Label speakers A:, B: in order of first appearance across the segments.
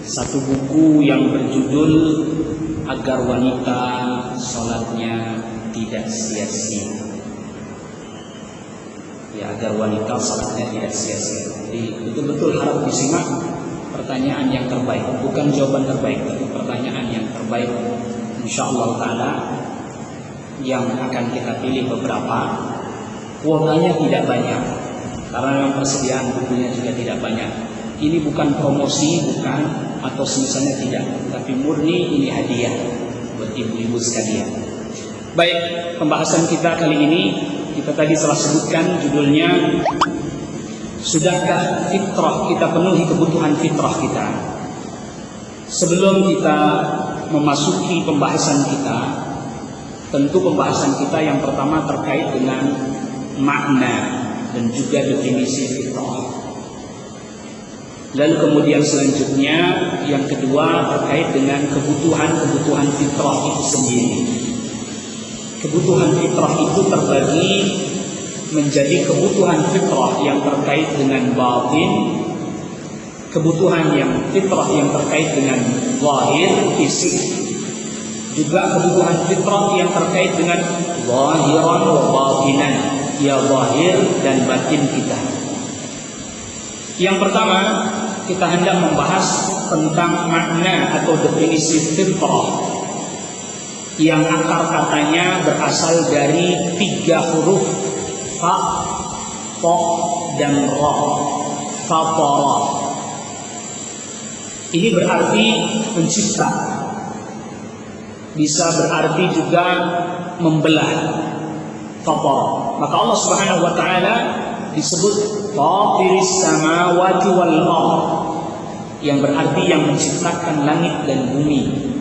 A: satu buku yang berjudul Agar Wanita Sholatnya Tidak Sia-sia. Ya, agar wanita sholatnya tidak sia-sia. Jadi betul-betul harap disimak pertanyaan yang terbaik, bukan jawaban terbaik, tapi pertanyaan yang terbaik. InsyaAllah ta'ala yang akan kita pilih beberapa. Kuotanya tidak banyak, karena memang persediaan bukunya juga tidak banyak. Ini bukan promosi, bukan, atau semisalnya tidak, tapi murni ini hadiah buat ibu-ibu sekalian. Baik, pembahasan kita kali ini, kita tadi telah sebutkan judulnya, sudahkah fitrah kita penuhi kebutuhan fitrah kita? Sebelum kita memasuki pembahasan kita, tentu pembahasan kita yang pertama terkait dengan makna dan juga definisi fitrah. Lalu kemudian selanjutnya yang kedua terkait dengan kebutuhan fitrah itu sendiri. Kebutuhan fitrah itu terbagi menjadi kebutuhan fitrah yang terkait dengan batin, kebutuhan yang fitrah yang terkait dengan zahir, fisik, juga kebutuhan fitrah yang terkait dengan zahiran wa batinan, ya zahir dan batin kita. Yang pertama, kita hendak membahas tentang makna atau definisi fitrah yang akar katanya berasal dari 3 huruf fa, ta, dan ra. Fatara. Ini berarti mencipta. Bisa berarti juga membelah. Fatara. Maka Allah Subhanahu wa taala disebut Fatiris samawati wal ardh, yang berarti yang menciptakan langit dan bumi.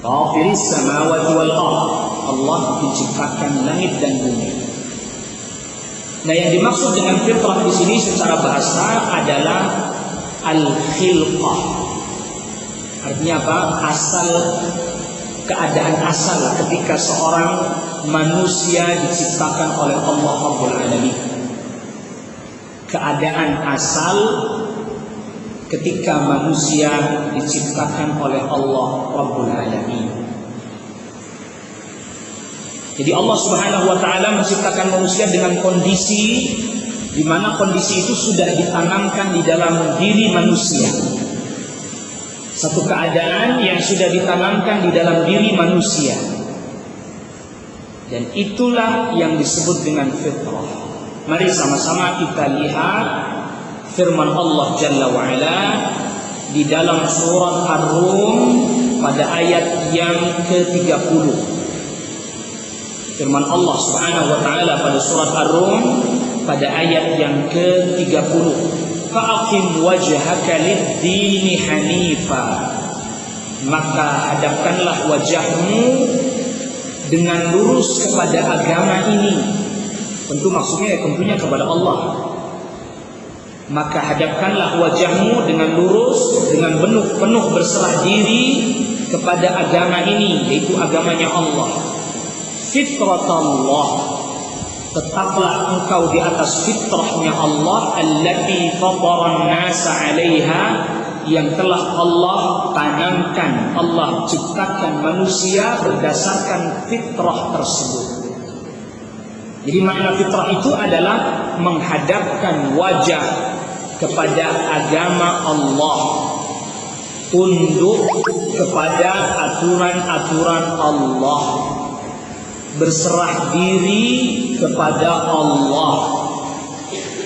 A: Fatiris samawati wal ardh, Allah menciptakan langit dan bumi. Nah, yang dimaksud dengan fitrah di sini secara bahasa adalah al-khilqah. Artinya apa? Asal, keadaan asal ketika seorang manusia diciptakan oleh Allah Rabbul Alamin. Keadaan asal ketika manusia diciptakan oleh Allah Rabbul Alamin. Jadi Allah Subhanahu wa taala menciptakan manusia dengan kondisi di mana kondisi itu sudah ditanamkan di dalam diri manusia. Satu keadaan yang sudah ditanamkan di dalam diri manusia. Dan itulah yang disebut dengan fitrah. Mari sama-sama kita lihat firman Allah Jalla wa'ala di dalam surat Ar-Rum pada ayat yang ke-30. Firman Allah Subhanahu wa taala pada surat Ar-Rum pada ayat yang ke-30. Fa'aqim wajhaka lid-dini hanifa. Maka hadapkanlah wajahmu dengan lurus kepada agama ini. Tentu maksudnya tentunya kepada Allah. Maka hadapkanlah wajahmu dengan lurus, dengan penuh berserah diri kepada agama ini, yaitu agamanya Allah. Fitratallah, tetaplah engkau di atas fitrahnya Allah, allati fataran nasa 'alaiha, yang telah Allah tanamkan, Allah ciptakan manusia berdasarkan fitrah tersebut. Jadi makna fitrah itu adalah menghadapkan wajah kepada agama Allah, tunduk kepada aturan-aturan Allah, berserah diri kepada Allah.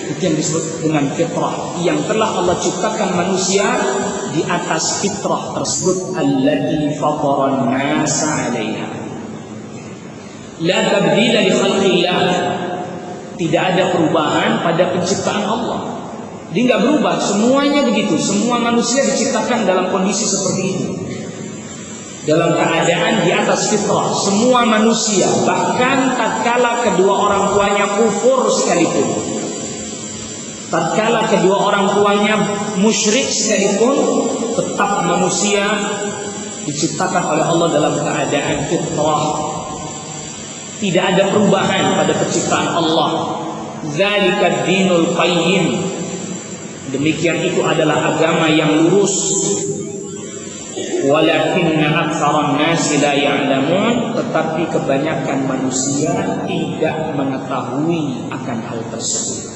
A: Itu yang disebut dengan fitrah, yang telah Allah ciptakan manusia di atas fitrah tersebut, allati fataran nasa 'alaiha. La tabdila li khalqillah, tidak ada perubahan pada penciptaan Allah. Dia nggak berubah, semuanya begitu. Semua manusia diciptakan dalam kondisi seperti itu, dalam keadaan di atas fitrah. Semua manusia, bahkan tatkala kedua orang tuanya kufur sekalipun, tatkala kedua orang tuanya musyrik sekalipun, tetap manusia diciptakan oleh Allah dalam keadaan fitrah. Tidak ada perubahan pada penciptaan Allah. Dzalika dinul qayyim. Demikian itu adalah agama yang lurus. Walakinna aktsaran nasi la ya'lamun, tetapi kebanyakan manusia tidak mengetahui akan hal tersebut.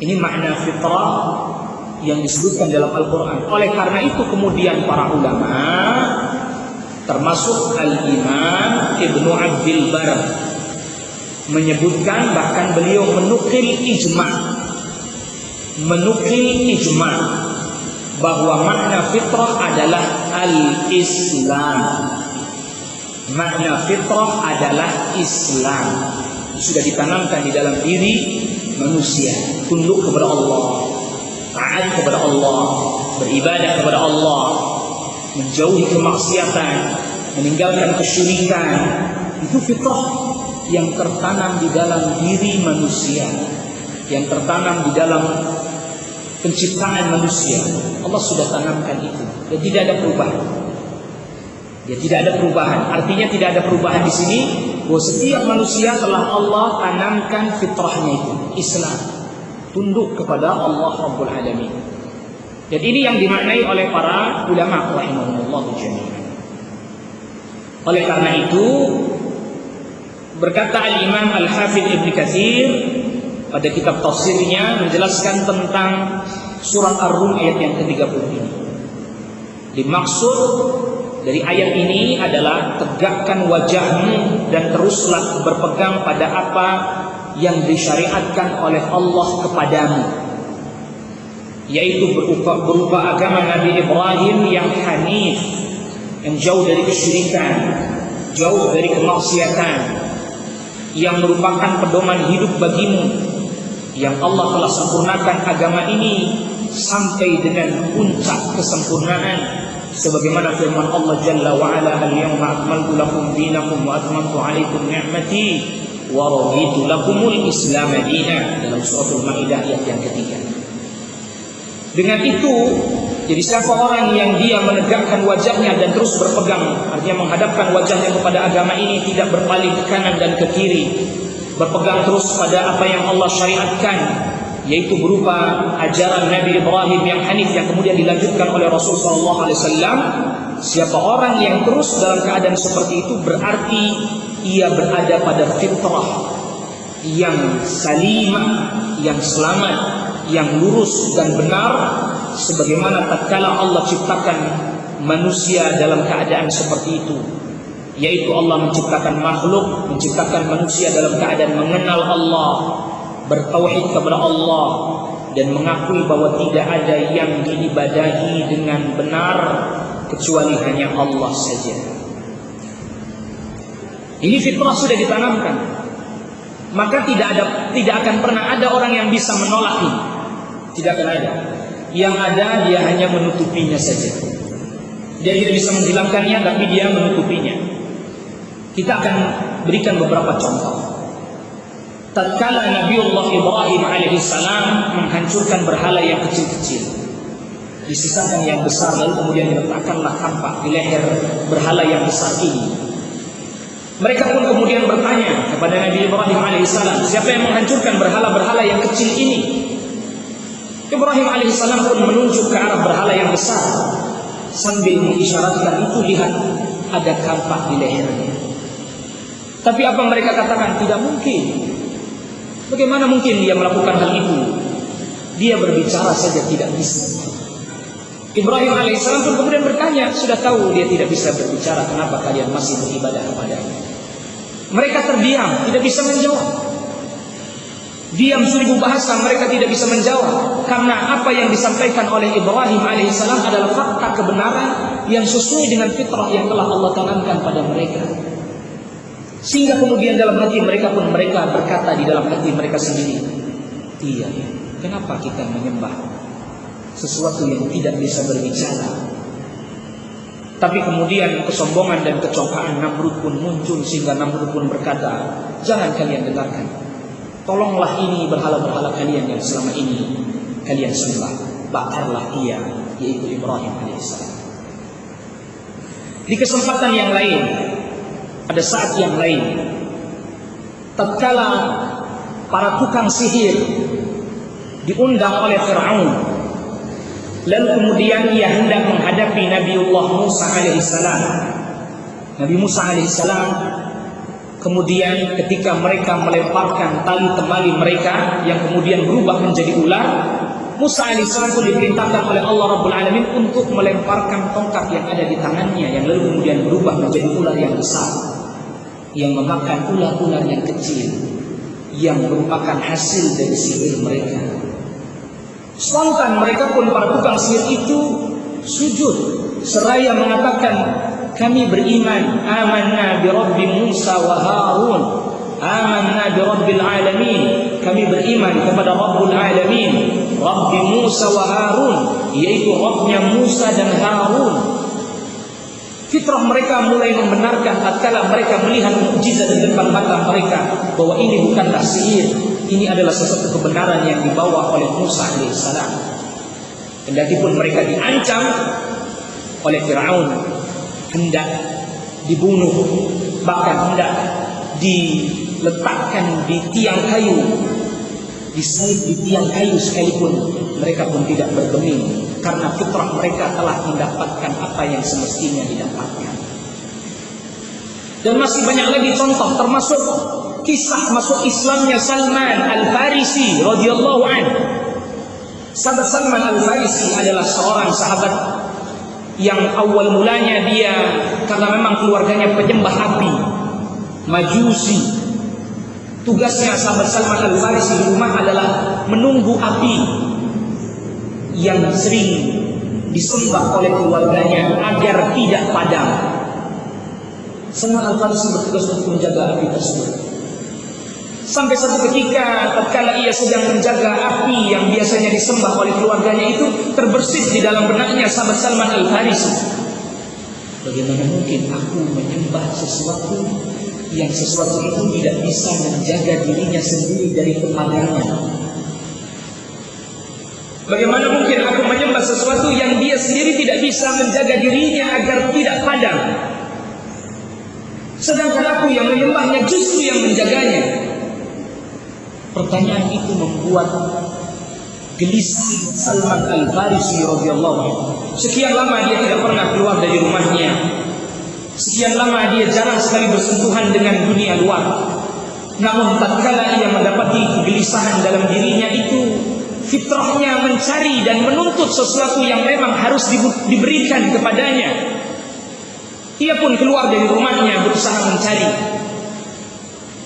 A: Ini makna fitrah yang disebutkan dalam Al-Quran. Oleh karena itu kemudian para ulama, termasuk Al-Imam Ibnu Abdil Bar, menyebutkan, bahkan beliau menukil ijma' bahwa makna fitrah adalah al-Islam. Makna fitrah adalah Islam. Sudah ditanamkan di dalam diri manusia, tunduk kepada Allah, taat kepada Allah, beribadah kepada Allah, menjauhi kemaksiatan, meninggalkan kesyirikan. Itu fitrah yang tertanam di dalam diri manusia, yang tertanam di dalam penciptaan manusia. Allah sudah tanamkan itu, dan tidak ada perubahan. Tidak ada perubahan. Artinya tidak ada perubahan di sini, bahwa setiap manusia telah Allah tanamkan fitrahnya itu, Islam, tunduk kepada Allah Rabbul Alamin. Dan ini yang dimaknai oleh para ulama rahimahumullah jami'an. Oleh karena itu, berkata Al-Imam Al-Hafidz Ibnu Katsir pada kitab tafsirnya menjelaskan tentang surat Ar-Rum ayat yang ke-30 ini. Dimaksud dari ayat ini adalah tegakkan wajahmu dan teruslah berpegang pada apa yang disyariatkan oleh Allah kepadamu, yaitu berupa agama Nabi Ibrahim yang hanif, yang jauh dari kesyirikan, jauh dari kemaksiatan, yang merupakan pedoman hidup bagimu, yang Allah telah sempurnakan agama ini sampai dengan puncak kesempurnaan, sebagaimana firman Allah Jalla wa Ala, al-yawma akmaltu lakum dinakum wa atmamtu alaikum ni'mati wa raditu lakumul Islam dinan, dalam suratul Maidah ayat yang ketiga. Dengan itu, jadi siapa orang yang dia menegakkan wajahnya dan terus berpegang, artinya menghadapkan wajahnya kepada agama ini, tidak berpaling ke kanan dan ke kiri, berpegang terus pada apa yang Allah syariatkan, yaitu berupa ajaran Nabi Ibrahim yang hanif, yang kemudian dilanjutkan oleh Rasul SAW. Siapa orang yang terus dalam keadaan seperti itu, berarti ia berada pada fitrah yang salimah, yang selamat, yang lurus dan benar, sebagaimana tatkala Allah ciptakan manusia dalam keadaan seperti itu, yaitu Allah menciptakan makhluk, menciptakan manusia dalam keadaan mengenal Allah, bertauhid kepada Allah, dan mengakui bahwa tidak ada yang diibadahi dengan benar kecuali hanya Allah saja. Ini fitrah sudah ditanamkan, maka tidak akan pernah ada orang yang bisa menolak ini. Tidak akan ada. Yang ada dia hanya menutupinya saja. Dia tidak bisa menghilangkannya, tapi dia menutupinya. Kita akan berikan beberapa contoh. Tatkala Nabiullah Ibrahim alaihissalam menghancurkan berhala yang kecil-kecil, disisakan yang besar, lalu kemudian diletakkanlah tampak di leher berhala yang besar ini. Mereka pun kemudian bertanya kepada Nabi Ibrahim alaihissalam, siapa yang menghancurkan berhala-berhala yang kecil ini? Ibrahim alaihissalam pun menunjuk ke arah berhala yang besar sambil mengisyaratkan itu, lihat ada kampak di lehernya. Tapi apa mereka katakan? Tidak mungkin. Bagaimana mungkin dia melakukan hal itu? Dia berbicara saja tidak bisa. Ibrahim alaihissalam pun kemudian bertanya, sudah tahu dia tidak bisa berbicara, kenapa kalian masih beribadah kepadanya? Mereka terdiam, tidak bisa menjawab. Diam 1000 bahasa, mereka tidak bisa menjawab, karena apa yang disampaikan oleh Ibrahim alaihissalam adalah fakta kebenaran yang sesuai dengan fitrah yang telah Allah tanamkan pada mereka. Sehingga kemudian dalam hati mereka pun mereka berkata di dalam hati mereka sendiri, iya, kenapa kita menyembah sesuatu yang tidak bisa berbicara? Tapi kemudian kesombongan dan kecongkaan Namrud pun muncul, sehingga Namrud pun berkata, jangan kalian dengarkan, tolonglah ini berhala-berhala kalian yang selama ini kalian sembah, bakarlah ia, yaitu Ibrahim alaihissalam. Di kesempatan yang lain, pada saat yang lain, tatkala para tukang sihir diundang oleh Fir'aun. Lalu kemudian ia hendak menghadapi Nabiullah Musa alaihissalam. Nabi Musa alaihissalam kemudian ketika mereka melemparkan tali temali mereka yang kemudian berubah menjadi ular, Musa alaihissalam pun diperintahkan oleh Allah Rabbul Alamin untuk melemparkan tongkat yang ada di tangannya, yang lalu kemudian berubah menjadi ular yang besar yang memakan ular-ular yang kecil yang merupakan hasil dari sihir mereka. Spontan mereka pun, para tukang sihir itu, sujud seraya mengatakan, kami beriman, amanna bi Rabbi Musa wa Harun, amanna bi Rabbil Alamin, kami beriman kepada Rabbul Alamin, Rabbi Musa wa Harun, yaitu Rabbnya Musa dan Harun. Fitrah mereka mulai membenarkan tatkala mereka melihat mukjizat di depan mata mereka bahwa ini bukanlah sihir, ini adalah sesuatu kebenaran yang dibawa oleh Musa alaihissalam. Kendati pun mereka diancam oleh Fir'aun, hendak dibunuh, bahkan hendak diletakkan di tiang kayu, disalib di tiang kayu sekalipun, mereka pun tidak bergeming karena fitrah mereka telah mendapatkan apa yang semestinya didapatkan. Dan masih banyak lagi contoh, termasuk kisah masuk Islamnya Salman Al-Farisi radhiyallahu anhu. Sahabat Salman Al-Farisi adalah seorang sahabat yang awal mulanya dia, karena memang keluarganya penyembah api, Majusi. Tugasnya sahabat Salman Al-Farisi di rumah adalah menunggu api yang sering disembah oleh keluarganya agar tidak padam. Salman Al-Farisi bertugas untuk menjaga api tersebut. Sampai satu ketika tatkala ia sedang menjaga api yang biasanya disembah oleh keluarganya itu, terbersit di dalam benaknya sahabat Salman Al-Farisi, bagaimana mungkin aku menyembah sesuatu yang sesuatu itu tidak bisa menjaga dirinya sendiri dari kepadaman? Bagaimana mungkin aku menyembah sesuatu yang dia sendiri tidak bisa menjaga dirinya agar tidak padam, sedangkan aku yang menyembahnya justru yang menjaganya? Pertanyaan itu membuat gelisah Salman Al-Farisi radhiyallahu anhu. Sekian lama dia tidak pernah keluar dari rumahnya. Sekian lama dia jarang sekali bersentuhan dengan dunia luar. Namun tatkala ia mendapati kegelisahan dalam dirinya itu, fitrahnya mencari dan menuntut sesuatu yang memang harus diberikan kepadanya. Ia pun keluar dari rumahnya berusaha mencari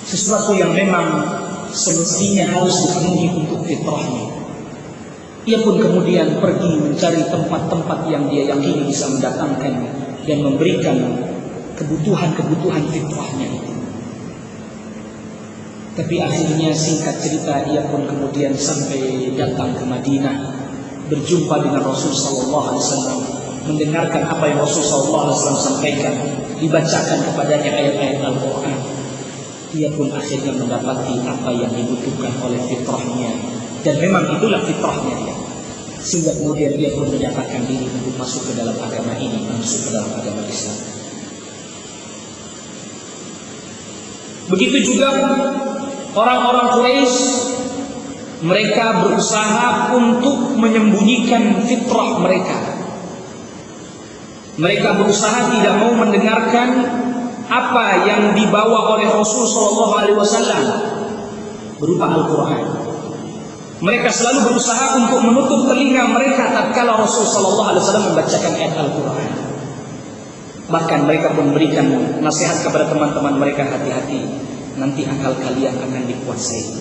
A: sesuatu yang memang semestinya harus dipenuhi untuk fitrahnya. Ia pun kemudian pergi mencari tempat-tempat yang dia yakini bisa mendatangkan dan memberikan kebutuhan-kebutuhan fitrahnya itu. Tapi akhirnya, singkat cerita, ia pun kemudian sampai datang ke Madinah, berjumpa dengan Rasul sallallahu alaihi wasallam, mendengarkan apa yang Rasul sallallahu alaihi wasallam sampaikan, dibacakan kepadanya ayat-ayat Al-Qur'an. Ia pun akhirnya mendapati apa yang dibutuhkan oleh fitrahnya, dan memang itulah fitrahnya dia. Sehingga kemudian dia pun menyatakan diri untuk masuk ke dalam agama ini, masuk ke dalam agama Islam. Begitu juga orang-orang Quraisy, mereka berusaha untuk menyembunyikan fitrah mereka. Mereka berusaha tidak mau mendengarkan apa yang dibawa oleh Rasul sallallahu alaihi wasallam berupa Al-Qur'an. Mereka selalu berusaha untuk menutup telinga mereka tatkala Rasul sallallahu alaihi wasallam membacakan ayat Al-Qur'an. Bahkan mereka pun memberikan nasihat kepada teman-teman mereka, hati-hati, nanti akal kalian akan dikuasai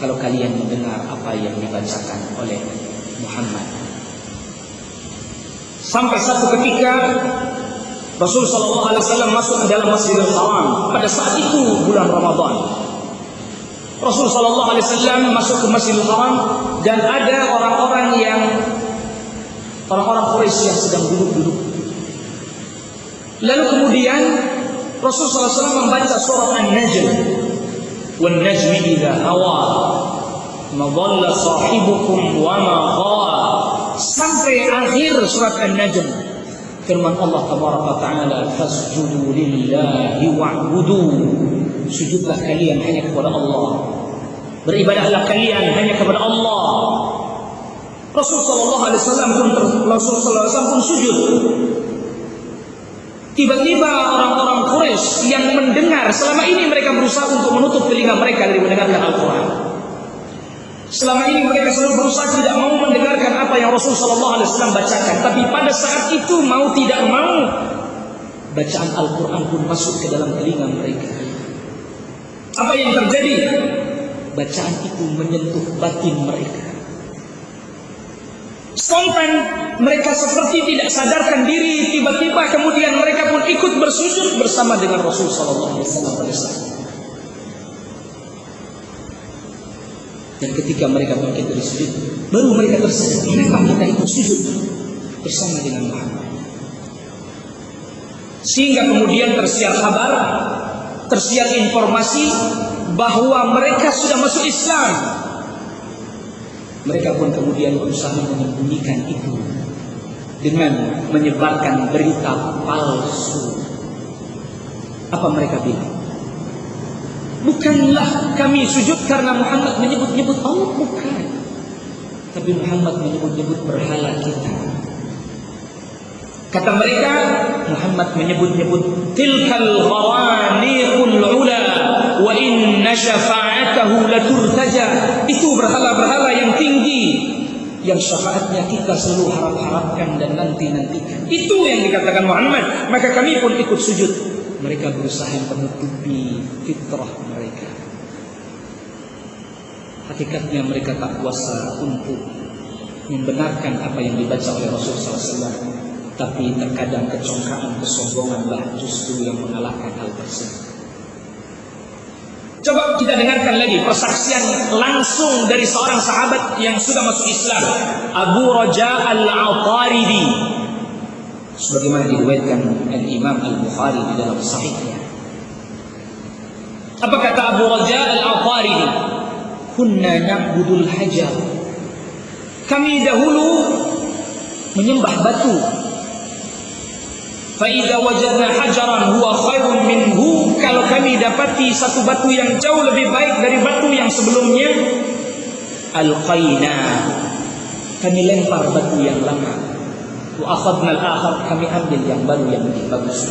A: kalau kalian mendengar apa yang dibacakan oleh Muhammad. Sampai satu ketika Rasul sallallahu alaihi wasallam masuk ke dalam Masjidil Haram. Pada saat itu bulan Ramadan. Rasul sallallahu alaihi wasallam masuk ke Masjidil Haram dan ada orang-orang Quraisy yang sedang duduk-duduk. Lalu kemudian Rasul sallallahu alaihi wasallam membaca surat An-Najm. Wan najmi idza hawa ma dhalla sahibukum wa ma ghawa. Sampai akhir surat An-Najm. Firman Allah tabaraka ta'ala, fasjudu lillahi wa'budu. Sujudlah kalian hanya kepada Allah Beribadahlah kalian hanya kepada Allah. Rasulullah SAW pun sujud. Tiba-tiba orang-orang Quraisy yang mendengar, selama ini mereka berusaha untuk menutup telinga mereka dari mendengarkan Al-Quran. Selama ini mereka selalu berusaha tidak mau mendengarkan apa yang Rasulullah SAW bacakan. Tapi pada saat itu mau tidak mau, bacaan Al-Quran pun masuk ke dalam telinga mereka. Apa yang terjadi? Bacaan itu menyentuh batin mereka. Spontan mereka seperti tidak sadarkan diri, tiba-tiba kemudian mereka pun ikut bersujud bersama dengan Rasul sallallahu alaihi wasallam. Dan ketika mereka bangkit dari sujud, baru mereka tersadar, kenapa kita ikut sujud bersama dengan Muhammad. Sehingga kemudian tersiar kabar, tersiar informasi bahwa mereka sudah masuk Islam. Mereka pun kemudian berusaha menyembunyikan itu dengan menyebarkan berita palsu. Apa mereka bilang? Bukanlah kami sujud karena Muhammad menyebut-nyebut Allah, bukan. Tapi Muhammad menyebut-nyebut berhala kita. Kata mereka, Muhammad menyebut-nyebut tilkal ghawaniqul ula wa inna syafa'atahu laturtaja. Itu berhala-berhala yang tinggi, yang syafaatnya kita selalu harap-harapkan dan nanti-nantikan. Itu yang dikatakan Muhammad. Maka kami pun ikut sujud. Mereka berusaha menutupi fitrah mereka. Hakikatnya mereka tak kuasa untuk membenarkan apa yang dibaca oleh Rasulullah SAW. Tapi terkadang kecongkaan, kesombonganlah justru yang mengalahkan hal tersebut. Coba kita dengarkan lagi persaksian langsung dari seorang sahabat yang sudah masuk Islam, Abu Raja Al-Ataridi, sebagaimana diriwayatkan Al-Imam Al-Bukhari di dalam sahihnya. Apa kata Abu Raja Al-Ataridi? Kunna na'budul hajar. Kami dahulu menyembah batu. Fa'idha wajadna hajaran huwa khairun minhu. Kalau kami dapati satu batu yang jauh lebih baik dari batu yang sebelumnya, alqaina, kami lempar batu yang lama. Wa akhadna al-akhar, kami ambil yang baru yang lebih bagus.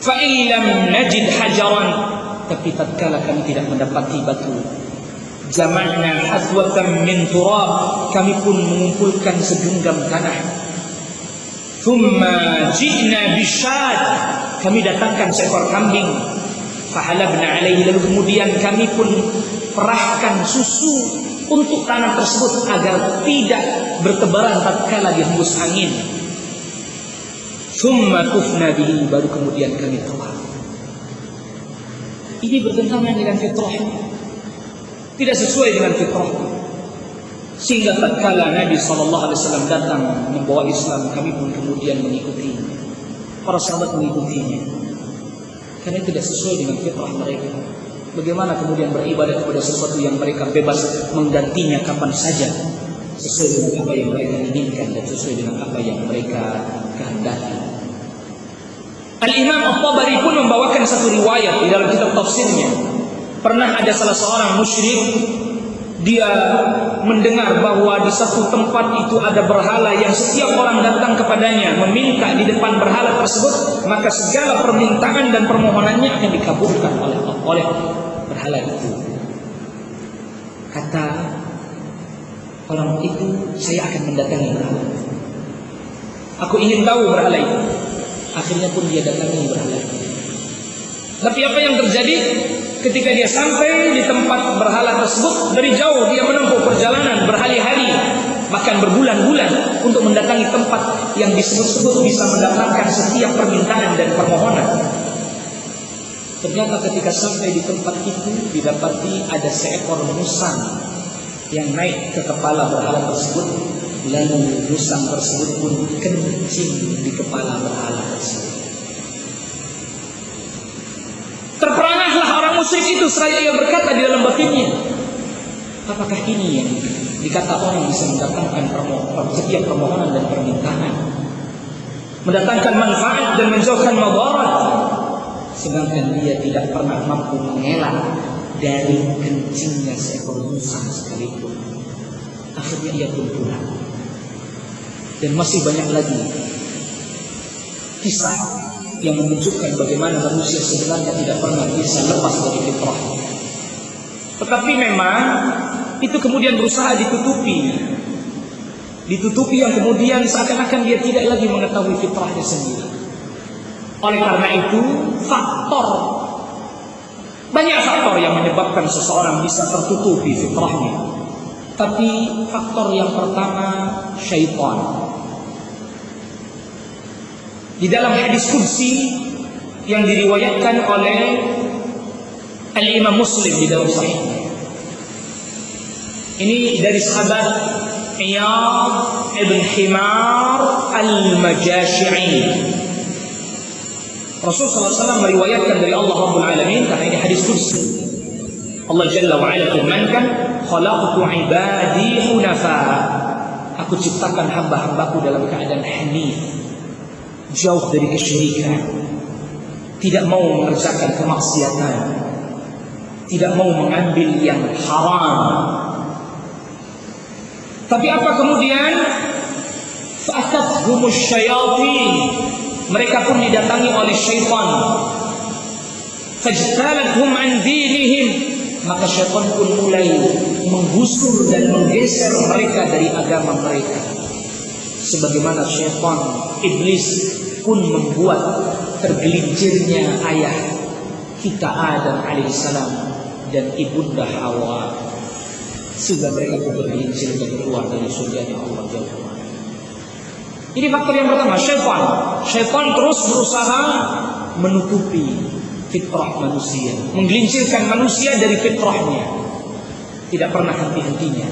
A: Fa'in lam najid hajaran, tapi tatkala kami tidak mendapati batu, jama'na haswatan min turab, kami pun mengumpulkan segenggam tanah. Thumma ji'na bisyad, kami datangkan seekor kambing. Fahalabna alaihi, lalu kemudian kami pun perahkan susu untuk tanah tersebut agar tidak bertebaran tatkala dihembus angin. Thumma tufna bihi, baru kemudian kami tawaf. Ini bertentangan dengan fitrah, tidak sesuai dengan fitrah. Sehingga tatkala Nabi SAW datang membawa Islam, kami pun kemudian mengikuti. Para sahabat mengikutinya, karena tidak sesuai dengan fitrah mereka. Bagaimana kemudian beribadah kepada sesuatu yang mereka bebas menggantinya kapan saja, sesuai dengan apa yang mereka inginkan dan sesuai dengan apa yang mereka kehendaki. Al-Imam At-Tabari pun membawakan satu riwayat di dalam kitab tafsirnya. Pernah ada salah seorang musyrik, dia mendengar bahwa di satu tempat itu ada berhala yang setiap orang datang kepadanya meminta di depan berhala tersebut, maka segala permintaan dan permohonannya akan dikabulkan oleh berhala itu. Kata orang itu, saya akan mendatangi berhala. Aku ingin tahu berhala itu. Akhirnya pun dia datangi berhala itu. Tapi apa yang terjadi? Ketika dia sampai di tempat berhala tersebut, dari jauh dia menempuh perjalanan berhari-hari, bahkan berbulan-bulan untuk mendatangi tempat yang disebut-sebut bisa mendapatkan setiap permintaan dan permohonan. Ternyata ketika sampai di tempat itu, didapati ada seekor musang yang naik ke kepala berhala tersebut. Lalu musang tersebut pun kencing di kepala berhala tersebut. Terperangahlah orang musyrik itu seraya ia berkata di dalam batinnya, apakah ini yang dikata orang bisa mendatangkan setiap permohonan dan permintaan, mendatangkan manfaat dan menjauhkan madarat, sedangkan dia tidak pernah mampu mengelak dari kencingnya seekor rusa sekalipun. Akhirnya ia pun pulang. Dan masih banyak lagi kisah yang menunjukkan bagaimana manusia sebenarnya tidak pernah bisa lepas dari fitrah. Tetapi memang itu kemudian berusaha ditutupi yang kemudian seakan-akan dia tidak lagi mengetahui fitrahnya sendiri. Oleh karena itu, banyak faktor yang menyebabkan seseorang bisa tertutupi fitrahnya. Tapi faktor yang pertama, syaitan. Di dalam hadis qudsi yang diriwayatkan oleh Al-Imam Muslim di dalam sahihnya. Ini dari sahabat Iyad ibn Himar al-Majashi'i. Rasulullah SAW meriwayatkan dari Allah Rabbul Alamin, karena ini hadis qudsi. Allah Jalla wa'ala firmankan, khalaqtu ibadi hunafa. Aku ciptakan hamba-hambaku dalam keadaan hanif, jauh dari kesyirikan, tidak mau mengerjakan kemaksiatan, tidak mau mengambil yang haram. Tapi apa kemudian? Fa'atathhumus syayatin. Mereka pun didatangi oleh syaitan. Fajtalathum an dinihim. Maka syaitan pun mulai menggusur dan menggeser mereka dari agama mereka. Sebagaimana syaitan, iblis pun membuat tergelincirnya ayah kita Adam alaihissalam dan ibunda Hawa, sehingga mereka pun tergelincir dan keluar dari surganya Allah Jalla wa'ala. Ini faktor yang pertama, syaitan. Syaitan terus berusaha menutupi fitrah manusia, menggelincirkan manusia dari fitrahnya, tidak pernah henti-hentinya.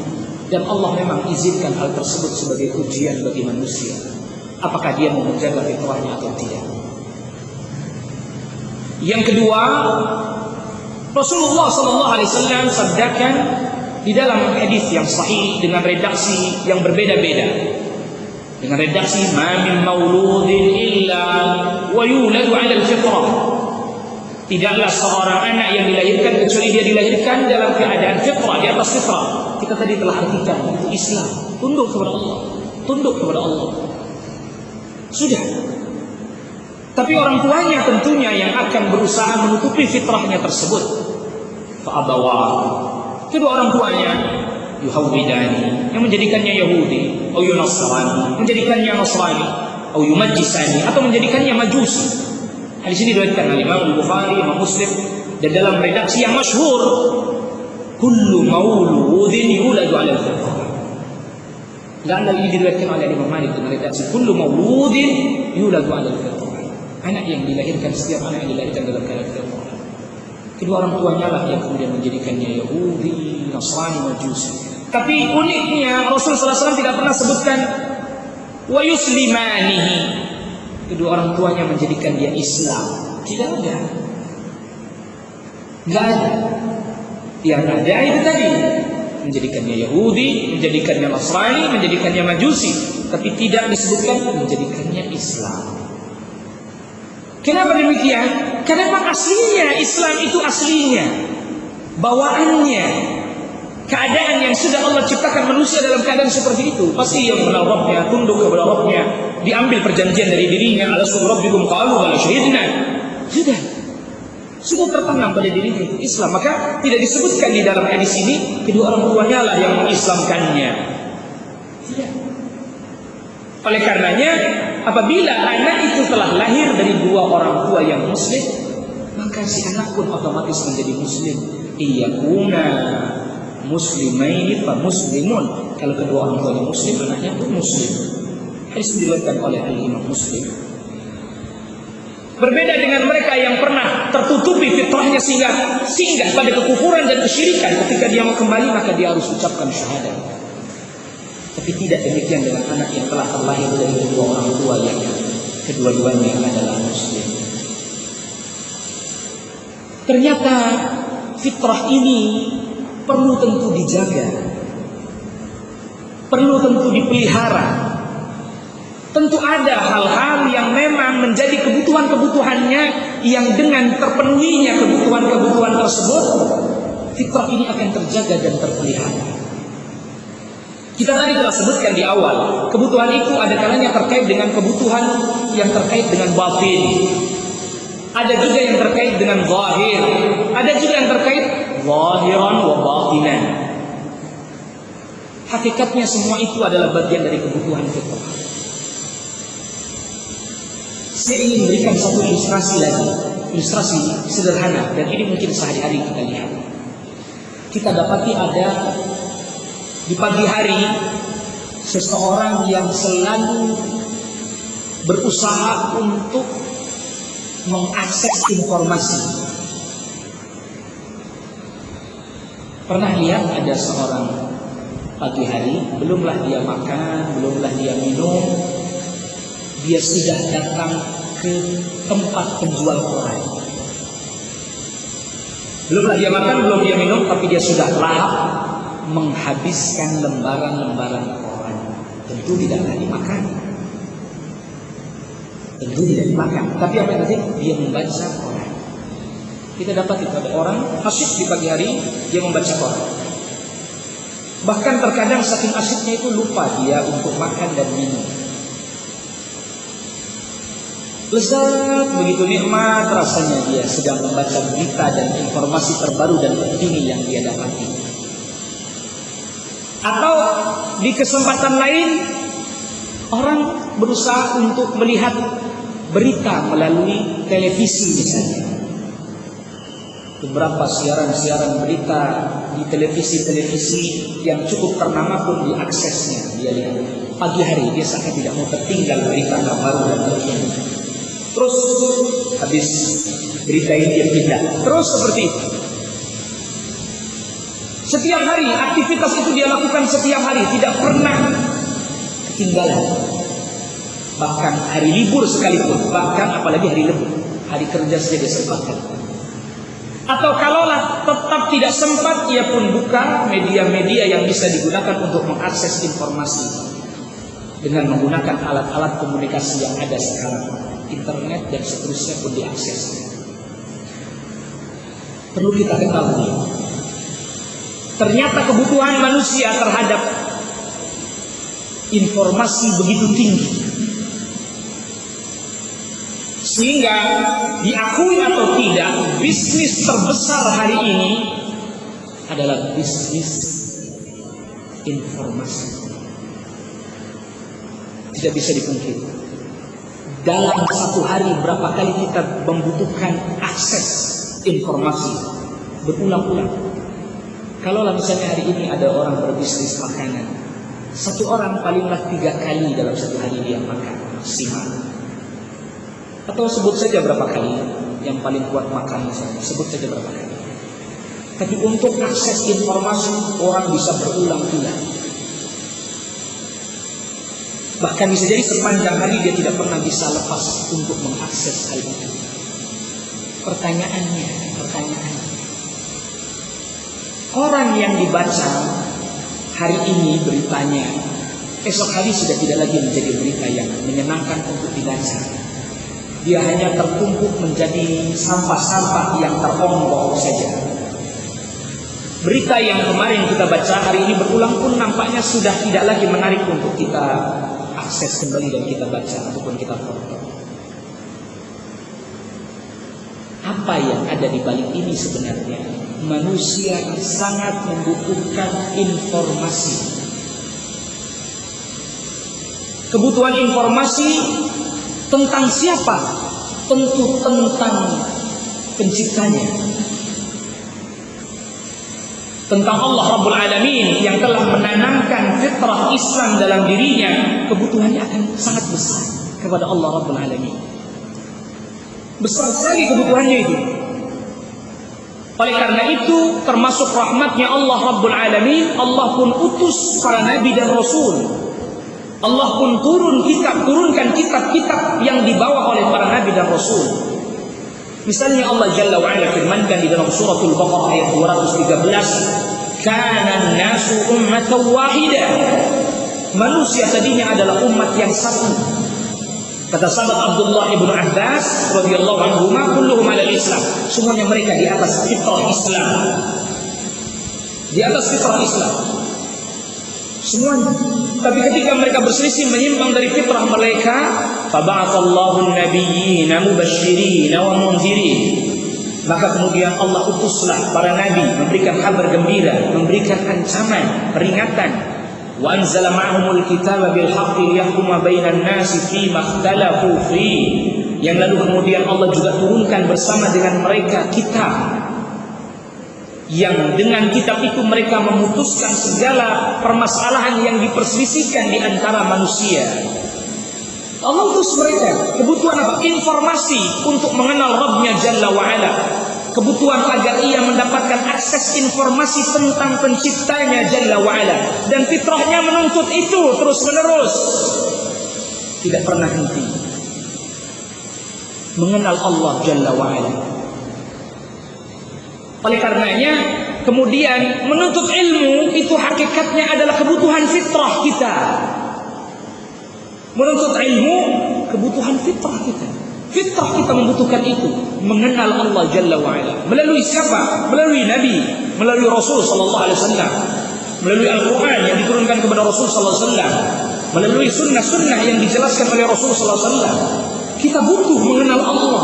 A: Dan Allah memang izinkan hal tersebut sebagai ujian bagi manusia, apakah dia mau menjaga fitrahnya atau tidak. Yang kedua, Rasulullah SAW sabdakan di dalam hadis yang sahih dengan redaksi yang berbeda-beda, dengan redaksi ma min mauludin illa wa yuladu 'ala al-fitrah. Tidaklah seorang anak yang dilahirkan kecuali dia dilahirkan dalam keadaan fitrah, di atas fitrah. Kita tadi telah artikan itu Islam, tunduk kepada Allah, tunduk kepada Allah. Sudah. Tapi orang tuanya tentunya yang akan berusaha menutupi fitrahnya tersebut. Fa'abawa. Kedua orang tuanya yuhawwidani, yang menjadikannya Yahudi, atau Yunasrani, menjadikannya Nasrani, atau Yumajjisani, atau menjadikannya Majusi. Hadis ini diriwayatkan oleh Imam Bukhari, Imam Muslim, dan dalam redaksi yang masyhur, kullu mauludin yuladu 'ala al-fitrah. Dan ini diriwayatkan oleh Imam Malik dengan redaksi kullu mauludin yuladu 'ala al-fitrah. Anak yang dilahirkan, setiap anak yang dilahirkan dalam keadaan fitrah. Kedua orang tuanya lah yang kemudian menjadikannya Yahudi, Nasrani, Majusi. Tapi uniknya Rasulullah SAW tidak pernah sebutkan wa yuslimanihi. Kedua orang tuanya menjadikan dia Islam. Tidak ada. Tidak ada. Yang ada itu tadi, menjadikannya Yahudi, menjadikannya Nasrani, menjadikannya Majusi. Tapi tidak disebutkan menjadikannya Islam. Kenapa demikian? Karena memang aslinya Islam itu aslinya, bawaannya, keadaan yang sudah Allah ciptakan manusia dalam keadaan seperti itu. Pasti yang mengenal Rabbnya, tunduk kepada Rabbnya, diambil perjanjian dari dirinya. Alastu rabbikum qalu bala syahidna. Sudah tertanam pada dirinya itu Islam. Maka tidak disebutkan di dalam hadis ini kedua orang tuanya lah yang mengislamkannya. Tidak. Oleh karenanya, apabila anak itu telah lahir dari dua orang tua yang muslim, maka si anak pun otomatis menjadi muslim. Iyakuna muslimaini fa muslimun. Kalau kedua orang tuanya muslim, anaknya pun muslim. Hadis diriwayatkan oleh Imam Muslim. Berbeda dengan mereka yang pernah tertutupi fitrahnya sehingga singgah pada kekufuran dan kesyirikan. Ketika dia mau kembali, maka dia harus ucapkan syahadat. Tapi tidak demikian dengan anak yang telah terlahir dari kedua orang tua yang kedua-duanya adalah muslim. Ternyata fitrah ini perlu tentu dijaga, perlu tentu dipelihara. Tentu ada hal-hal yang memang menjadi kebutuhan-kebutuhannya, yang dengan terpenuhinya kebutuhan-kebutuhan tersebut, fitrah ini akan terjaga dan terpelihara. Kita tadi telah sebutkan di awal, kebutuhan itu ada kalanya terkait dengan kebutuhan yang terkait dengan batin. Ada juga yang terkait dengan zahir, ada juga yang terkait zahiran wa batinan. Hakikatnya semua itu adalah bagian dari kebutuhan fitrah. Saya ingin berikan satu ilustrasi lagi, ilustrasi sederhana, dan ini mungkin sehari-hari kita lihat. Kita dapati ada di pagi hari seseorang yang selalu berusaha untuk mengakses informasi. Pernah lihat ada seorang pagi hari, belumlah dia makan, belumlah dia minum, dia sudah datang ke tempat penjual koran. Belumlah dia makan, belum dia minum, tapi dia sudah lahap menghabiskan lembaran-lembaran koran. Tentu tidaklah dimakan. Tentu tidak dimakan. Tapi apa yang terjadi? Dia membaca koran. Kita dapat itu ada orang asyik di pagi hari dia membaca koran. Bahkan terkadang saking asyiknya itu lupa dia untuk makan dan minum. Lezat, begitu nikmat rasanya dia sedang membaca berita dan informasi terbaru dan terkini yang dia dapati. Atau di kesempatan lain orang berusaha untuk melihat berita melalui televisi misalnya. Beberapa siaran-siaran berita di televisi-televisi yang cukup ternama pun diaksesnya. Dia lihat pagi hari dia sangat tidak mau tertinggal berita terbaru dan terkini. Terus habis berita ini dia pindah. Terus seperti itu. Setiap hari aktivitas itu dia lakukan setiap hari, tidak pernah ketinggalan. Bahkan hari libur sekalipun, bahkan apalagi hari libur, hari kerja saja dia sempatkan. Atau kalaulah tetap tidak sempat, ia pun buka media-media yang bisa digunakan untuk mengakses informasi dengan menggunakan alat-alat komunikasi yang ada sekarang, internet dan seterusnya pun diakses. Perlu kita ketahui, ternyata kebutuhan manusia terhadap informasi begitu tinggi, sehingga diakui atau tidak, bisnis terbesar hari ini adalah bisnis informasi. Tidak bisa dipungkiri. Dalam satu hari berapa kali kita membutuhkan akses informasi berulang-ulang. Kalaulah misalnya hari ini ada orang berbisnis makanan, satu orang palinglah 3 kali dalam satu hari dia makan maksimal. Atau sebut saja berapa kali yang paling kuat makan misalnya, sebut saja berapa kali. Tapi untuk akses informasi orang bisa berulang-ulang. Bahkan bisa jadi sepanjang hari dia tidak pernah bisa lepas untuk mengakses hal itu. Pertanyaannya, orang yang dibaca hari ini beritanya, esok hari sudah tidak lagi menjadi berita yang menyenangkan untuk dibaca. Dia hanya tertumpuk menjadi sampah-sampah yang teronggok saja. Berita yang kemarin kita baca hari ini berulang pun nampaknya sudah tidak lagi menarik untuk kita akses kembali dan kita baca ataupun kita tonton. Apa yang ada di balik ini sebenarnya? Manusia sangat membutuhkan informasi. Kebutuhan informasi tentang siapa? Tentu tentang penciptanya. Tentang Allah Rabbul Alamin yang telah menanamkan fitrah Islam dalam dirinya, kebutuhannya akan sangat besar kepada Allah Rabbul Alamin. Besar sekali kebutuhannya itu. Oleh karena itu, termasuk rahmatnya Allah Rabbul Alamin, Allah pun utus para nabi dan rasul. Allah pun turunkan kitab-kitab yang dibawa oleh para nabi dan rasul. Misalnya Allah Jalla wa'ala firmankan di dalam suratul Baqarah ayat 213, "Kana an-nasu ummatan wahidah." Manusia tadinya adalah umat yang satu. Kata sahabat Abdullah ibnu Abbas radhiyallahu anhu, "Ma kulluhum 'ala al-Islam." Semuanya mereka di atas fitrah Islam. di atas fitrah Islam. Semuanya. Tapi ketika mereka berselisih menyimpang dari fitrah mereka, faba'atsallahu an-nabiyyina mubasysyirin wa mundzirin. Maka kemudian Allah utuslah para nabi memberikan kabar gembira, memberikan ancaman, peringatan. Wa anzala ma'ahumul kitaba bil haqqi liyahkuma bainan nasi fima ikhtalafu fi. Yang lalu kemudian Allah juga turunkan bersama dengan mereka kitab, yang dengan kitab itu mereka memutuskan segala permasalahan yang diperselisihkan di antara manusia. Allah utus mereka, kebutuhan apa? Informasi untuk mengenal Rabbnya Jalla wa'ala. Kebutuhan agar ia mendapatkan akses informasi tentang penciptanya Jalla wa'ala. Dan fitrahnya menuntut itu terus menerus, tidak pernah henti. Mengenal Allah Jalla wa'ala. Oleh karenanya kemudian menuntut ilmu itu hakikatnya adalah kebutuhan fitrah kita. Menuntut ilmu kebutuhan fitrah kita. Fitrah kita membutuhkan itu, mengenal Allah Jalla wa'ala. Melalui siapa? Melalui Nabi, melalui Rasul sallallahu alaihi wasallam, melalui Al-Qur'an yang diturunkan kepada Rasul sallallahu alaihi wasallam, melalui sunnah-sunnah yang dijelaskan oleh Rasul sallallahu alaihi wasallam. Kita butuh mengenal Allah.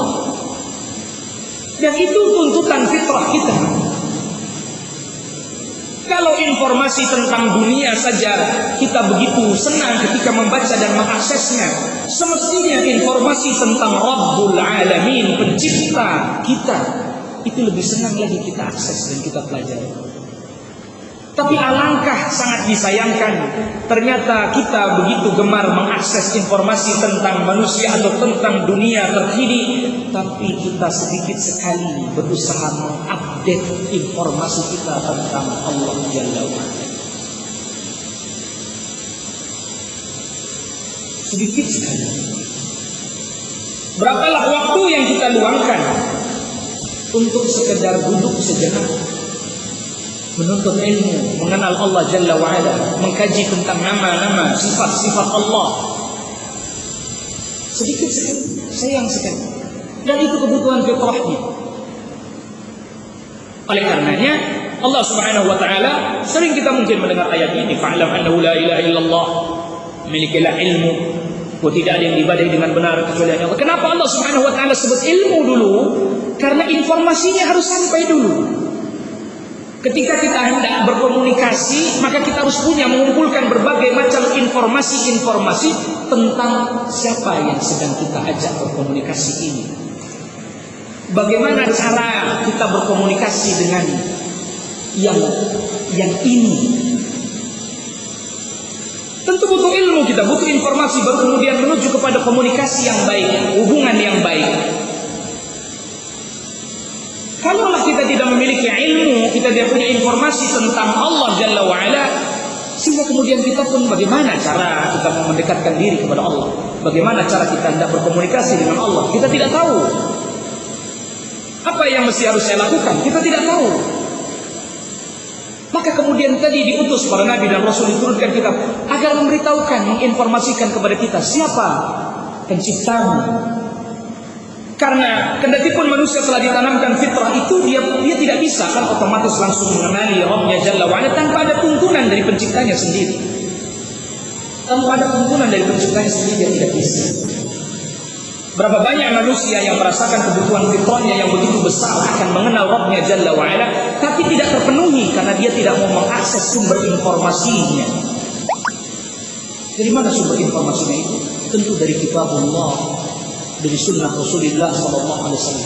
A: Dan itu tuntutan fitrah kita. Kalau informasi tentang dunia saja kita begitu senang ketika membaca dan mengaksesnya, semestinya informasi tentang Rabbul Alamin, pencipta kita, itu lebih senang lagi kita akses dan kita pelajari. Tapi alangkah sangat disayangkan, ternyata kita begitu gemar mengakses informasi tentang manusia atau tentang dunia terkini, tapi kita sedikit sekali berusaha mengupdate informasi kita tentang Allah Jalla wa'ala. Sedikit sekali. Berapalah waktu yang kita luangkan untuk sekedar duduk sejenak menuntut ilmu, mengenal Allah Jalla wa'ala, mengkaji tentang nama-nama, sifat-sifat Allah. Sedikit sekali, sayang sekali. Dan itu kebutuhan fitrahnya. Oleh karenanya Allah Subhanahu wa taala, sering kita mungkin mendengar ayat ini, fa'lam annahu la ilaha illallah, milikilah ilmu, bahwa tidak ada yang diibadahi dengan benar kecuali Allah. Kenapa Allah Subhanahu wa taala sebut ilmu dulu? Karena informasinya harus sampai dulu. Ketika kita hendak berkomunikasi, maka kita harus mengumpulkan berbagai macam informasi-informasi tentang siapa yang sedang kita ajak berkomunikasi ini. Bagaimana cara kita berkomunikasi dengan yang ini? Tentu butuh ilmu, kita butuh informasi, baru kemudian menuju kepada komunikasi yang baik, hubungan yang baik. Kalaulah kita tidak memiliki ilmu, kita tidak punya informasi tentang Allah Jalla wa'ala, sehingga kemudian kita pun bagaimana cara kita mendekatkan diri kepada Allah, bagaimana cara kita hendak berkomunikasi dengan Allah, kita tidak tahu. Apa yang mesti harus saya lakukan, kita tidak tahu. Maka kemudian tadi diutus para nabi dan rasul, diturunkan kitab agar memberitahukan, menginformasikan kepada kita siapa penciptamu. Karena kendati pun manusia telah ditanamkan fitrah itu, dia tidak bisa kan otomatis langsung mengenali Rabbnya Jalla wa'ala tanpa ada tuntunan dari penciptanya sendiri. Tanpa ada tuntunan dari penciptanya sendiri, dia tidak bisa. Berapa banyak manusia yang merasakan kebutuhan fitrahnya yang begitu besar akan mengenal Rabbnya Jalla wa'ala, tapi tidak terpenuhi karena dia tidak mau mengakses sumber informasinya. Dari mana sumber informasinya itu? Tentu dari kitabullah, dari sunnah Rasulullah SAW.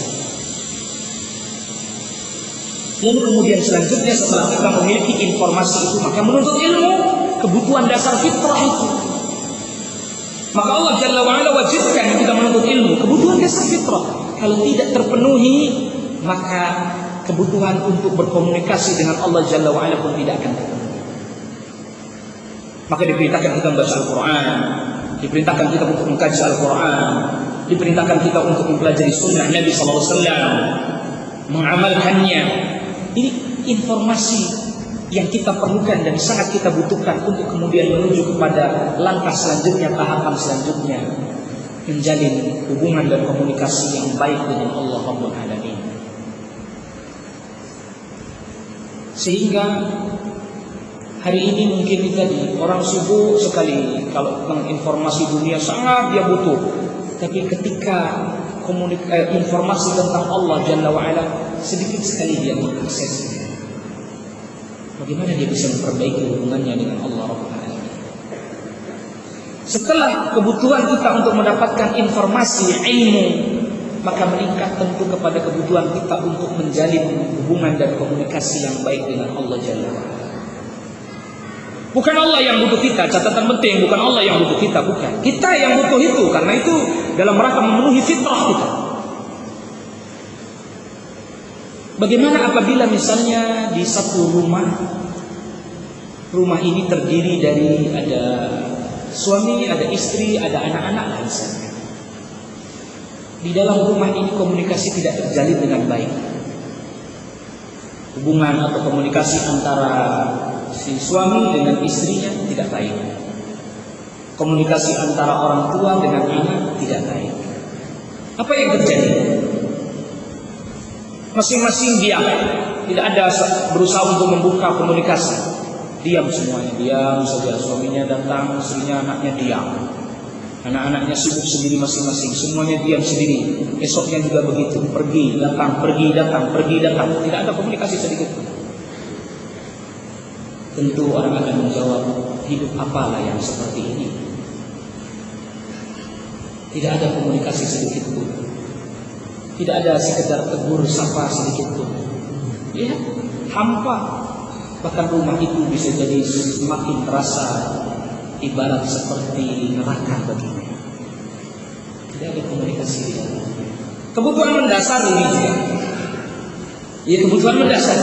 A: Lalu kemudian selanjutnya setelah kita memiliki informasi itu, maka menuntut ilmu, kebutuhan dasar fitrah itu. Maka Allah Jalla wa'ala wajibkan kita menuntut ilmu, kebutuhan dasar fitrah. Kalau tidak terpenuhi, maka kebutuhan untuk berkomunikasi dengan Allah Jalla wa'ala pun tidak akan terpenuhi. Maka diperintahkan kita membaca Al-Quran, diperintahkan kita untuk mengkaji Al-Quran, diperintahkan kita untuk mempelajari sunnah Nabi SAW, mengamalkannya. Ini informasi yang kita perlukan dan sangat kita butuhkan untuk kemudian menuju kepada langkah selanjutnya, tahapan selanjutnya, menjalin hubungan dan komunikasi yang baik dengan Allah Rabbul Alamin. Sehingga Hari ini mungkin tadi orang sibuk sekali kalau tentang informasi dunia sangat dia butuh. Tapi ketika informasi tentang Allah Jalla wa'ala sedikit sekali dia mengaksesnya. Bagaimana dia bisa memperbaiki hubungannya dengan Allah Rabbul Alamin? Setelah kebutuhan kita untuk mendapatkan informasi ilmu, maka meningkat tentu kepada kebutuhan kita untuk menjalin hubungan dan komunikasi yang baik dengan Allah Jalla wa'ala. Bukan Allah yang butuh kita, catatan penting, bukan Allah yang butuh kita, bukan. Kita yang butuh itu, karena itu dalam rangka memenuhi fitrah kita. Bagaimana apabila misalnya di satu rumah ini terdiri dari ada suami, ada istri, ada anak-anak misalnya. Di dalam rumah ini komunikasi tidak terjalin dengan baik. Hubungan atau komunikasi antara si suami dengan istrinya tidak baik. Komunikasi antara orang tua dengan anak tidak baik. Apa yang terjadi? Masing-masing diam, tidak ada berusaha untuk membuka komunikasi. Diam semuanya, diam saja. Suaminya datang, istrinya, anaknya diam. Anak-anaknya sibuk sendiri masing-masing, semuanya diam sendiri. Esoknya juga begitu, pergi datang, pergi datang, pergi datang. Tidak ada komunikasi sedikit pun. Tentu orang akan menjawab, hidup apalah yang seperti ini? Tidak ada komunikasi sedikit pun. Tidak ada sekedar tegur sapa sedikit pun. Ya, hampa. Bahkan rumah itu bisa jadi semakin terasa ibarat seperti neraka baginya. Tidak ada komunikasi di dalam. Kebutuhan mendasar ini juga. Ya, kebutuhan mendasar.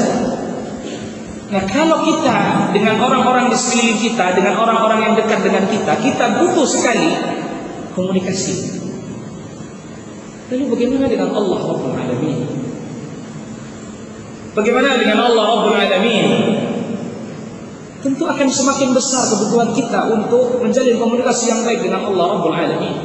A: Nah, kalau kita dengan orang-orang di sekeliling kita, dengan orang-orang yang dekat dengan kita butuh sekali komunikasi. Lalu bagaimana dengan Allah Rabbul Alamin? Bagaimana dengan Allah Rabbul Alamin? Tentu akan semakin besar kebutuhan kita untuk menjalin komunikasi yang baik dengan Allah Rabbul Alamin.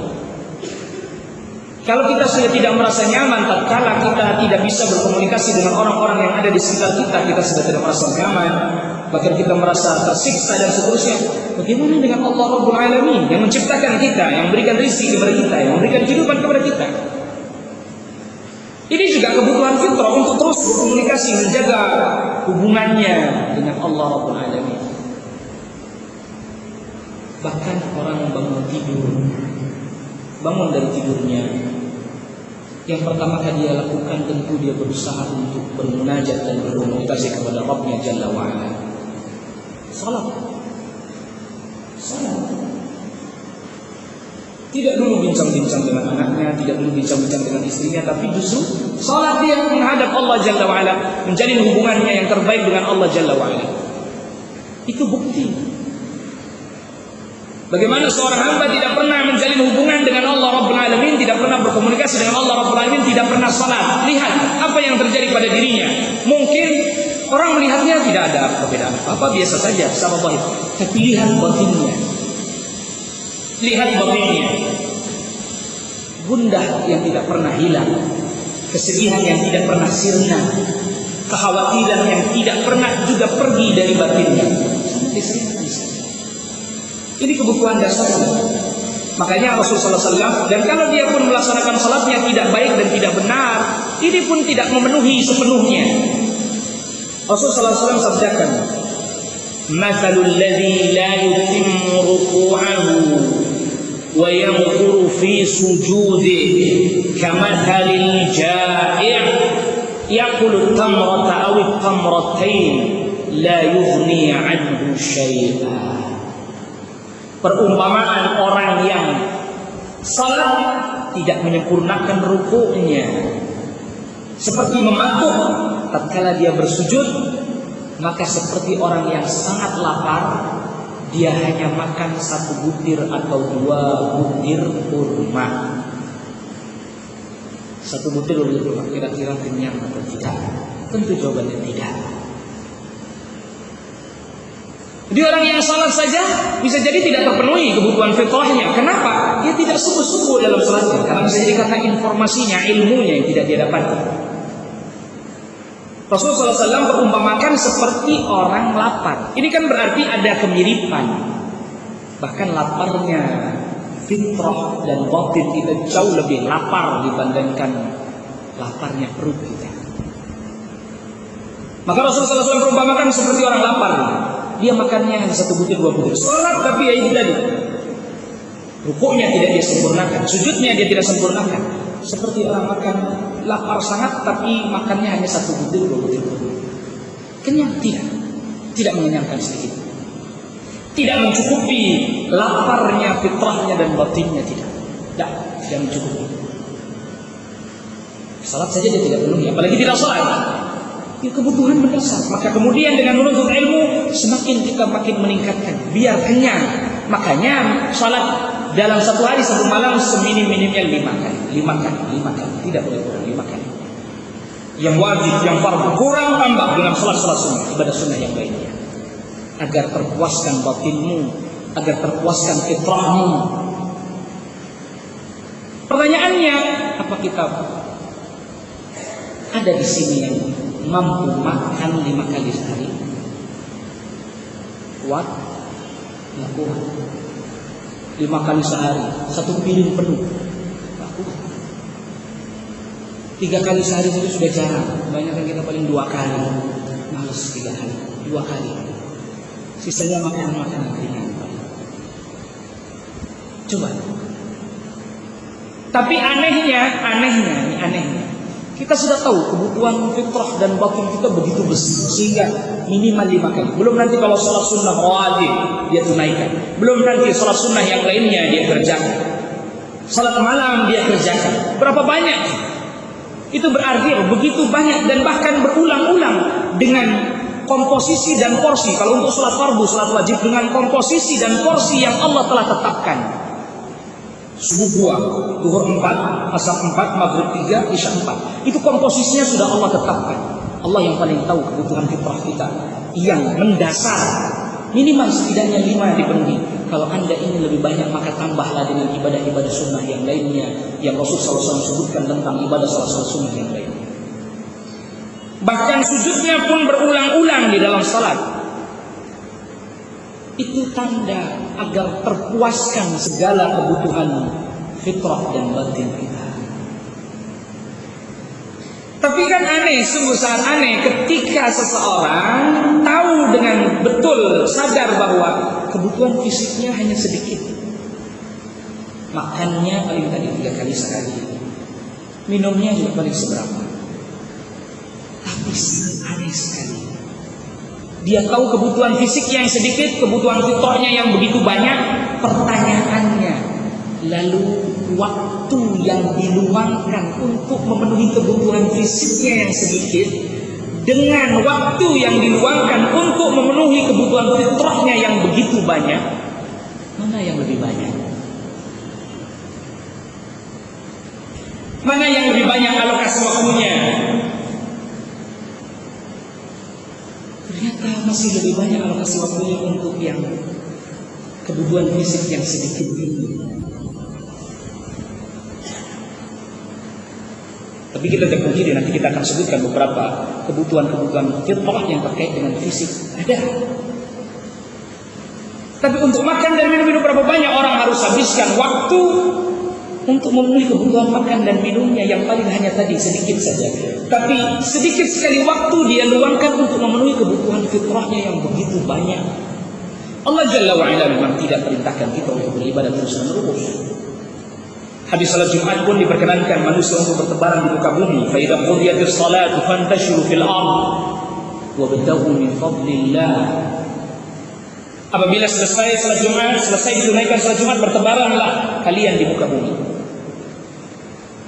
A: Kalau kita sudah tidak merasa nyaman tatkala kita tidak bisa berkomunikasi dengan orang-orang yang ada di sekitar kita sudah tidak merasa nyaman, bahkan kita merasa tersiksa dan seterusnya. Bagaimana dengan Allah Rabbul Alamin yang menciptakan kita, yang memberikan rezeki kepada kita, yang memberikan kehidupan kepada kita? Ini juga kebutuhan fitrah untuk terus berkomunikasi, menjaga hubungannya dengan Allah Rabbul Alamin. Bahkan orang bangun dari tidurnya, yang pertama kali dia lakukan tentu dia berusaha untuk bermunajat dan berkomunikasi kepada Rabbnya Jalla wa'ala. Salat. Tidak dulu bincang-bincang dengan anaknya, tidak dulu bincang-bincang dengan istrinya, tapi justru salat dia menghadap Allah Jalla wa'ala, menjalin hubungannya yang terbaik dengan Allah Jalla wa'ala. Itu bukti bagaimana seorang hamba tidak pernah menjalin hubungan dengan Allah Rabbul Alamin, tidak pernah berkomunikasi dengan Allah Rabbul Alamin, tidak pernah salat. Lihat apa yang terjadi pada dirinya. Mungkin orang melihatnya tidak ada perbedaan apa, biasa saja, sama baik. Tapi lihat batinnya. Lihat batinnya. Gundah yang tidak pernah hilang, kesedihan yang tidak pernah sirna, kekhawatiran yang tidak pernah juga pergi dari batinnya. Ini kebutuhan dasarnya. Makanya Rasulullah SAW, dan kalau dia pun melaksanakan salatnya tidak baik dan tidak benar, ini pun tidak memenuhi sepenuhnya. Rasulullah SAW sabdakan, "Mathalul ladzi la yutimmu ruku'ahu wa yanquru fi sujudihi kamathalil ja'i' yaqulu tamrata aw tamratain la yughni 'anhu syai'a." Perumpamaan orang yang salat tidak menyempurnakan rukuknya, seperti mematuk tatkala dia bersujud, maka seperti orang yang sangat lapar, dia hanya makan 1 butir atau 2 butir kurma. 1 butir kurma, kira-kira kenyang atau tidak? Tentu jawabannya tidak. Jadi orang yang salat saja bisa jadi tidak terpenuhi kebutuhan fitrahnya. Kenapa? Dia tidak sungguh-sungguh dalam salatnya, karena bisa jadi karena informasinya, ilmunya yang tidak dia dapatkan. Rasulullah SAW berumpamakan seperti orang lapar. Ini kan berarti ada kemiripan. Bahkan laparnya fitrah dan batin kita jauh lebih lapar dibandingkan laparnya perut kita. Maka Rasulullah SAW berumpamakan seperti orang lapar. Dia makannya hanya 1 butir 2 butir. Sholat tapi ya itu tadi. Rukuknya tidak dia sempurnakan, sujudnya dia tidak sempurnakan. Seperti orang makan lapar sangat tapi makannya hanya 1 butir 2 butir. Kenyang tidak mengenyangkan sedikit. Tidak mencukupi laparnya, fitrahnya dan batinnya tidak mencukupi. Salat saja dia tidak penuhi, apalagi tidak salat. Ya, kebutuhan mendasar. Maka kemudian dengan menuntut ilmu semakin kita makin meningkatkan biar kenyang. Makanya salat dalam 1 hari 1 malam seminim-minimnya 5 kali, tidak boleh kurang 5 kali. Yang wajib, yang fardu kurang tambah dengan salat-salat sunnah, ibadah sunnah yang lainnya. Agar terpuaskan batinmu, agar terpuaskan fitrahmu. Pertanyaannya, apa kita ada di sini yang mampu makan 5 kali sehari? Kuat? Nggak kuat. 5 kali sehari, 1 piring penuh. Nggak kuat. 3 kali sehari itu sudah jarang. Banyak yang kita paling 2 kali. Males 3 kali, 2 kali. Sisanya makanan-makanan ringan. Coba. Tapi anehnya. Kita sudah tahu kebutuhan fitrah dan batin kita begitu besar sehingga minimal 5 kali. Belum nanti kalau sholat sunnah wajib dia tunaikan. Belum nanti sholat sunnah yang lainnya dia kerjakan. Sholat malam dia kerjakan. Berapa banyak? Itu berarti begitu banyak dan bahkan berulang-ulang dengan komposisi dan porsi. Kalau untuk sholat fardu, sholat wajib dengan komposisi dan porsi yang Allah telah tetapkan. Subuh 2, zuhur 4, asar 4, maghrib 3, isya 4. Itu komposisinya sudah Allah tetapkan. Allah yang paling tahu kebutuhan fitrah kita yang mendasar. Minimal setidaknya 5 dipenuhi. Kalau Anda ingin lebih banyak maka tambahlah dengan ibadah-ibadah sunnah yang lainnya yang Rasulullah SAW sebutkan tentang ibadah salat sunnah yang lainnya. Bahkan sujudnya pun berulang-ulang di dalam salat. Itu tanda agar terpuaskan segala kebutuhan fitrah dan batin kita. Tapi kan aneh, sungguh sangat aneh ketika seseorang tahu dengan betul, sadar bahwa kebutuhan fisiknya hanya sedikit. Makannya paling tadi 3 kali sehari. Minumnya juga paling seberapa. Tapi aneh sekali. Dia tahu kebutuhan fisik yang sedikit, kebutuhan fitrahnya yang begitu banyak. Pertanyaannya, lalu waktu yang diluangkan untuk memenuhi kebutuhan fisiknya yang sedikit dengan waktu yang diluangkan untuk memenuhi kebutuhan fitrahnya yang begitu banyak, mana yang lebih banyak? Mana yang lebih banyak alokasi waktunya? Ternyata masih lebih banyak alokasi waktunya untuk yang kebutuhan fisik yang sedikit ini. Tapi kita tidak pungkiri, nanti kita akan sebutkan beberapa kebutuhan-kebutuhan fitrah yang terkait dengan fisik. Ada. Tapi untuk makan dan minum berapa banyak orang harus habiskan waktu untuk memenuhi kebutuhan makan dan minumnya yang paling hanya tadi sedikit saja. Tapi sedikit sekali waktu dia luangkan untuk memenuhi kebutuhan fitrahnya yang begitu banyak. Allah Jalla wa'ala memang tidak perintahkan kita untuk beribadah terus menerus. Habis salat Jumat pun diperkenankan manusia untuk bertebaran di muka bumi. Fa idza qudiyatis salatu fantashiru fil ardh wabtaghu min fadlillah. Apabila selesai salat Jumat, selesai ditunaikan salat Jumat, bertebaranlah kalian di muka bumi.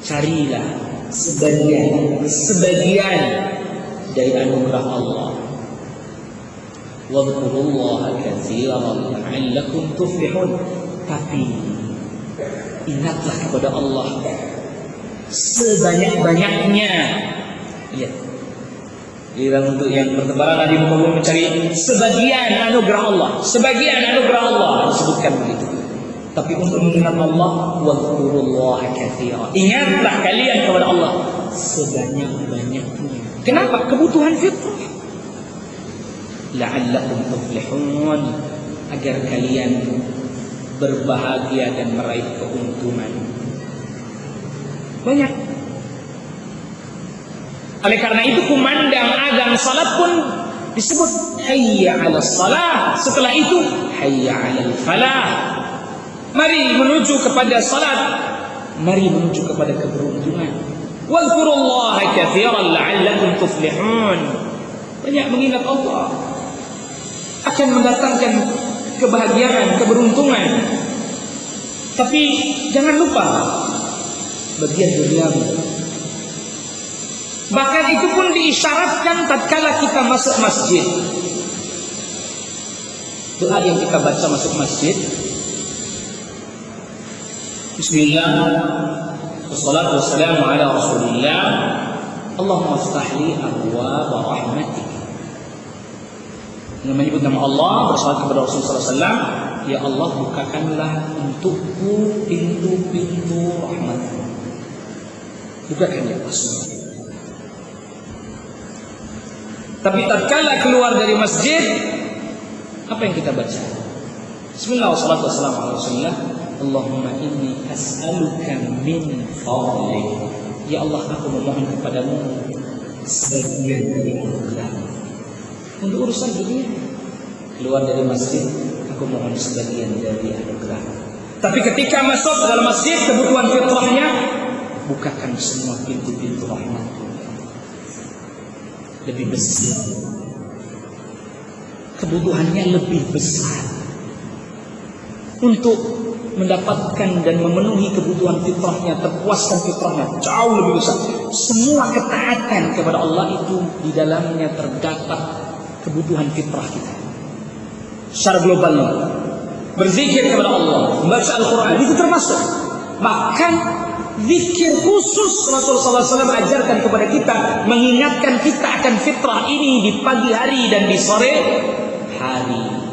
A: Carilah sebagian dari anugerah Allah. Wadhkurullaha katsiran la'allakum tuflihun. Tapi ingatlah kepada Allah sebanyak-banyaknya. Iya. Untuk yang bertebaran di muka bumi mencari sebagian anugerah Allah. Sebagian anugerah Allah disebutkan begitu. Tapi untuk mengingat Allah, wadhkurullaha katsiran. Ingatlah kalian kepada Allah sebanyak-banyaknya. Kenapa? Kebutuhan fitrah. La'allakum tuflihun, agar kalian berbahagia dan meraih keuntungan. Banyak. Oleh karena itu kumandang azan salat pun disebut hayya 'alas salah. Setelah itu hayya 'alal falah. Mari menuju kepada salat, mari menuju kepada keberuntungan. Wadhkurullaha katsiran la'allakum tuflihun. Banyak mengingat Allah akan mendatangkan kebahagiaan, keberuntungan. Tapi jangan lupa bagian duniawi. Bahkan itu pun diisyaratkan tatkala kita masuk masjid. Doa yang kita baca masuk masjid, Bismillah, wassalatu wassalamu ala Rasulillah, Allahumma aftah li abwaaba rahmatik. Dengan menyebut nama Allah, bersalawat kepada Rasulullah SAW, ya Allah bukakanlah untukku pintu-pintu rahmat-Mu. Bukakan ya Allah. Tapi tatkala keluar dari masjid, apa yang kita baca? Bismillah wassalatu wassalamu ala Rasulillah, Allahumma inni as'aluka min fadlik. Ya Allah, aku memohon kepadamu sebagian dari anugerah-Mu. Untuk urusan dunia, keluar dari masjid, aku mohon sebagian dari anugerah. Tapi ketika masuk dalam masjid, kebutuhan fitrahnya, bukakan semua pintu-pintu rahmat. Lebih besar, kebutuhannya lebih besar untuk mendapatkan dan memenuhi kebutuhan fitrahnya, terpuaskan fitrahnya jauh lebih besar. Semua ketaatan kepada Allah itu di dalamnya terdapat kebutuhan fitrah kita. Secara globalnya, berzikir kepada Allah, membaca Al-Quran, itu termasuk. Bahkan zikir khusus Rasulullah SAW ajarkan kepada kita, mengingatkan kita akan fitrah ini di pagi hari dan di sore hari.